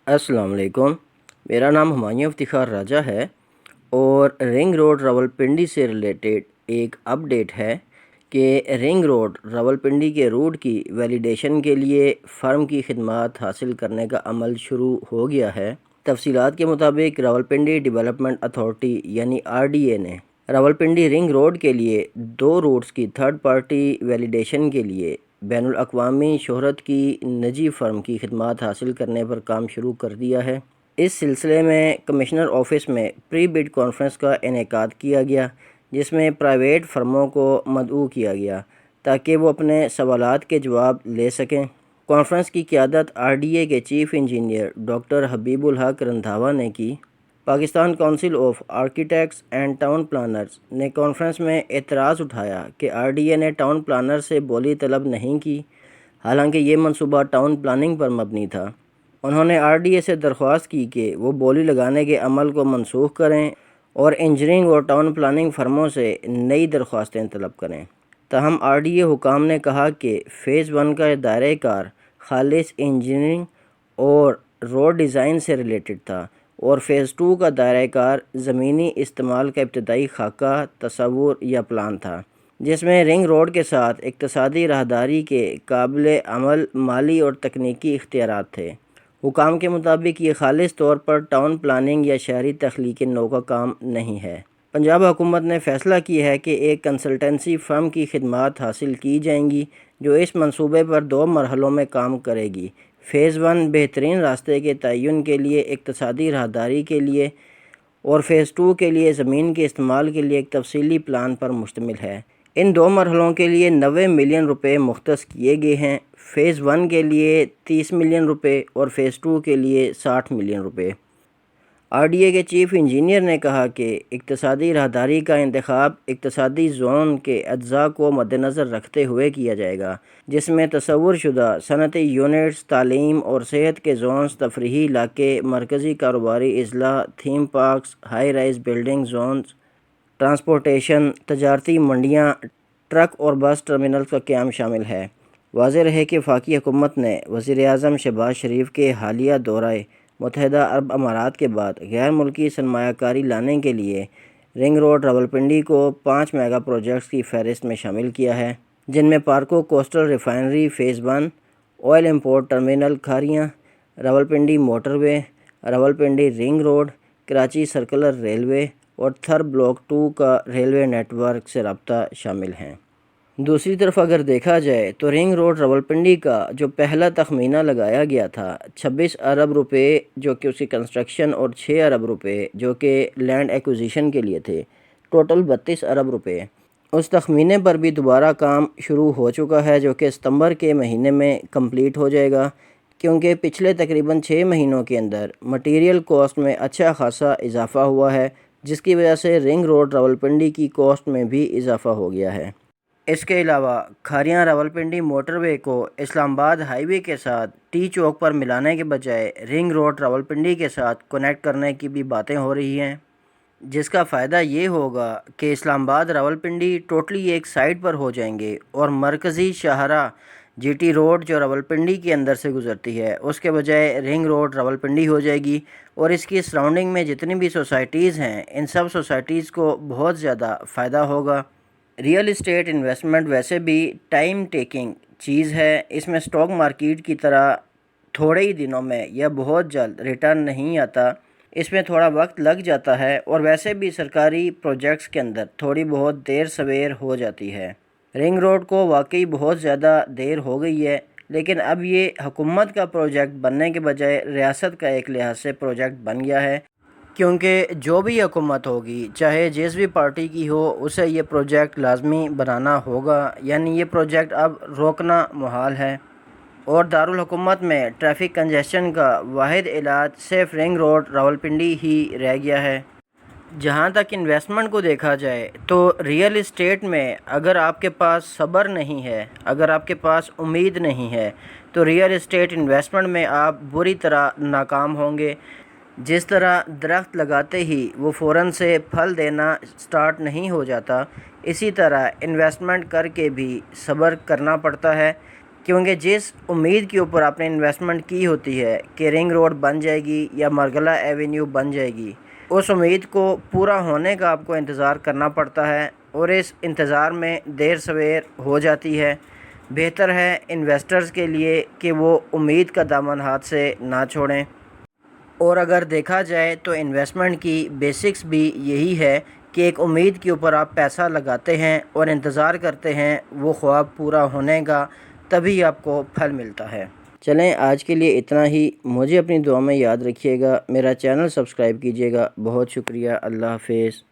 अस्सलाम वालेकुम। मेरा नाम हुमायूं इफ्तिखार राजा है और रिंग रोड रावलपिंडी से रिलेटेड एक अपडेट है कि रिंग रोड रावलपिंडी के रूट की वैलिडेशन के लिए फ़र्म की खिदमात हासिल करने का अमल शुरू हो गया है। तफसीलात के मुताबिक रावलपिंडी डेवलपमेंट अथॉरिटी यानी RDA ने रावलपिंडी रिंग रोड के लिए 2 रूट्स की थर्ड पार्टी वैलिडेशन के लिए बैनुल अक़वामी शोहरत की निजी फ़र्म की खिदमात हासिल करने पर काम शुरू कर दिया है। इस सिलसिले में कमिश्नर ऑफिस में प्री बिड कॉन्फ्रेंस का इनेकाद किया गया, जिसमें प्राइवेट फ़र्मों को मदऊ किया गया ताकि वो अपने सवालात के जवाब ले सकें। कॉन्फ्रेंस की क़यादत RDA के चीफ़ इंजीनियर डॉक्टर हबीबुल हक रंधावा ने की। Pakistan council of architects and town planners ने कॉन्फ्रेंस में एतराज़ उठाया कि RDA ने टाउन प्लानर से बोली तलब नहीं की, हालांकि ये मंसूबा टाउन प्लानिंग पर मबनी था। उन्होंने RDA से दरख्वास्त की कि वो बोली लगाने के अमल को मनसूख करें और इंजीनियरिंग और टाउन प्लानिंग फर्मों से नई दरख्वास्तें तलब करें। ताहम RDA हुकाम ने कहा कि फ़ेज़ 1 का दायरे कार खालिस इंजीनियरिंग और रोड डिज़ाइन से रिलेटेड था और फ़ेज़ 2 का दायरा कार ज़मीनी इस्तेमाल का इब्तदाई खाका, तसव्वुर या प्लान था, जिसमें रिंग रोड के साथ इक़्तिसादी राहदारी के काबिल अमल माली और तकनीकी इख्तियारात थे। हुकाम के मुताबिक ये खालिस तौर पर टाउन प्लानिंग या शहरी तख्लीक़ नौ का काम नहीं है। पंजाब हुकूमत ने फ़ैसला किया है कि एक कंसल्टेंसी फ़र्म की खिदमात हासिल की जाएंगी जो इस मंसूबे पर 2 मरहलों में काम करेगी। फ़ेज़ 1 बेहतरीन रास्ते के तयन के लिए इक़्तिसादी राहदारी के लिए और फ़ेज़ 2 के लिए ज़मीन के इस्तेमाल के लिए एक तफसीली प्लान पर मुश्तमिल है। इन 2 मरहलों के लिए 90 मिलियन रुपए मुख्तस किए गए हैं। फ़ेज़ 1 के लिए 30 मिलियन रुपए और फ़ेज़ 2 के लिए 60 मिलियन रुपए। RDA के चीफ़ इंजीनियर ने कहा कि इक़्तिसादी राहदारी का इंतखाब इक़्तिसादी ज़ोन के अज्जा को मद्देनज़र रखते हुए किया जाएगा, जिसमें तसव्वुर शुदा सनती यूनिट्स, तालीम और सेहत के जोन्स, तफरीही इलाके, मरकज़ी कारोबारी अज़ला, theme parks, high rise building zones, transportation, तजारती मंडियाँ, ट्रक और बस टर्मिनल्स का क़याम शामिल है। वाज़ेह रहे कि वफाकी हुकूमत ने वज़ीर-ए-आज़म शहबाज शरीफ के हालिया दौरे मुत्तहिदा अरब अमारात के बाद गैर मुल्की सरमायाकारी लाने के लिए रिंग रोड रावलपिंडी को 5 मेगा प्रोजेक्ट्स की फहरिस्त में शामिल किया है, जिनमें Parco coastal refinery phase 1, oil import terminal Kharian, Rawalpindi motorway, Rawalpindi ring road, Karachi circular railway और थर ब्लॉक 2 का रेलवे नेटवर्क से रब्ता शामिल हैं। दूसरी तरफ अगर देखा जाए तो रिंग रोड रावलपिंडी का जो पहला तखमीना लगाया गया था 26 अरब रुपए जो कि उसकी कंस्ट्रक्शन और 6 अरब रुपए जो कि लैंड एक्विजिशन के लिए थे, टोटल 32 अरब रुपए, उस तखमीने पर भी दोबारा काम शुरू हो चुका है जो कि सितंबर के महीने में कंप्लीट हो जाएगा, क्योंकि पिछले तकरीबन 6 महीनों के अंदर मटीरियल कॉस्ट में अच्छा खासा इजाफ़ा हुआ है, जिसकी वजह से रिंग रोड रावलपिंडी की कॉस्ट में भी इजाफ़ा हो गया है। इसके अलावा खारियाँ रावलपिंडी मोटरवे को इस्लामाबाद हाईवे के साथ टी चौक पर मिलाने के बजाय रिंग रोड रावलपिंडी के साथ कनेक्ट करने की भी बातें हो रही हैं, जिसका फ़ायदा ये होगा कि इस्लामाबाद रावलपिंडी टोटली एक साइड पर हो जाएंगे और मरकज़ी शाहरा GT रोड जो रावलपिंडी के अंदर से गुज़रती है उसके बजाय रिंग रोड रावलपिंडी हो जाएगी और इसकी सराउंडिंग में जितनी भी सोसाइटीज़ हैं इन सब सोसाइटीज़ को बहुत ज़्यादा फ़ायदा होगा। रियल इस्टेट इन्वेस्टमेंट वैसे भी टाइम टेकिंग चीज़ है, इसमें स्टॉक मार्केट की तरह थोड़े ही दिनों में या बहुत जल्द रिटर्न नहीं आता, इसमें थोड़ा वक्त लग जाता है और वैसे भी सरकारी प्रोजेक्ट्स के अंदर थोड़ी बहुत देर सवेर हो जाती है। रिंग रोड को वाकई बहुत ज़्यादा देर हो गई है, लेकिन अब ये हुकूमत का प्रोजेक्ट बनने के बजाय रियासत का एक लिहाज से प्रोजेक्ट बन गया है, क्योंकि जो भी हुकूमत होगी चाहे जिस भी पार्टी की हो उसे ये प्रोजेक्ट लाजमी बनाना होगा, यानी ये प्रोजेक्ट अब रोकना मुहाल है। और दारुल हुकूमत में ट्रैफिक कंजेशन का वाहिद इलाज सिर्फ रिंग रोड रावलपिंडी ही रह गया है। जहाँ तक इन्वेस्टमेंट को देखा जाए तो रियल इस्टेट में अगर आपके पास सब्र नहीं है, अगर आपके पास उम्मीद नहीं है, तो रियल इस्टेट इन्वेस्टमेंट में आप बुरी तरह नाकाम होंगे। जिस तरह दरख्त लगाते ही वो फ़ौरन से फल देना स्टार्ट नहीं हो जाता, इसी तरह इन्वेस्टमेंट करके भी सब्र करना पड़ता है। کیونکہ جس امید کے اوپر آپ نے انویسٹمنٹ کی ہوتی ہے کہ رنگ روڈ بن جائے گی یا مرگلہ ایونیو بن جائے گی، اس امید کو پورا ہونے کا آپ کو انتظار کرنا پڑتا ہے، اور اس انتظار میں دیر سویر ہو جاتی ہے۔ بہتر ہے انویسٹرز کے لیے کہ وہ امید کا دامن ہاتھ سے نہ چھوڑیں۔ اور اگر دیکھا جائے تو انویسٹمنٹ کی بیسکس بھی یہی ہے کہ ایک امید کے اوپر آپ پیسہ لگاتے ہیں اور انتظار کرتے ہیں وہ خواب پورا ہونے کا، تبھی آپ کو پھل ملتا ہے۔ چلیں آج کے لیے اتنا ہی، مجھے اپنی دعا میں یاد رکھیے گا، میرا چینل سبسکرائب کیجیے گا۔ بہت شکریہ، اللہ حافظ۔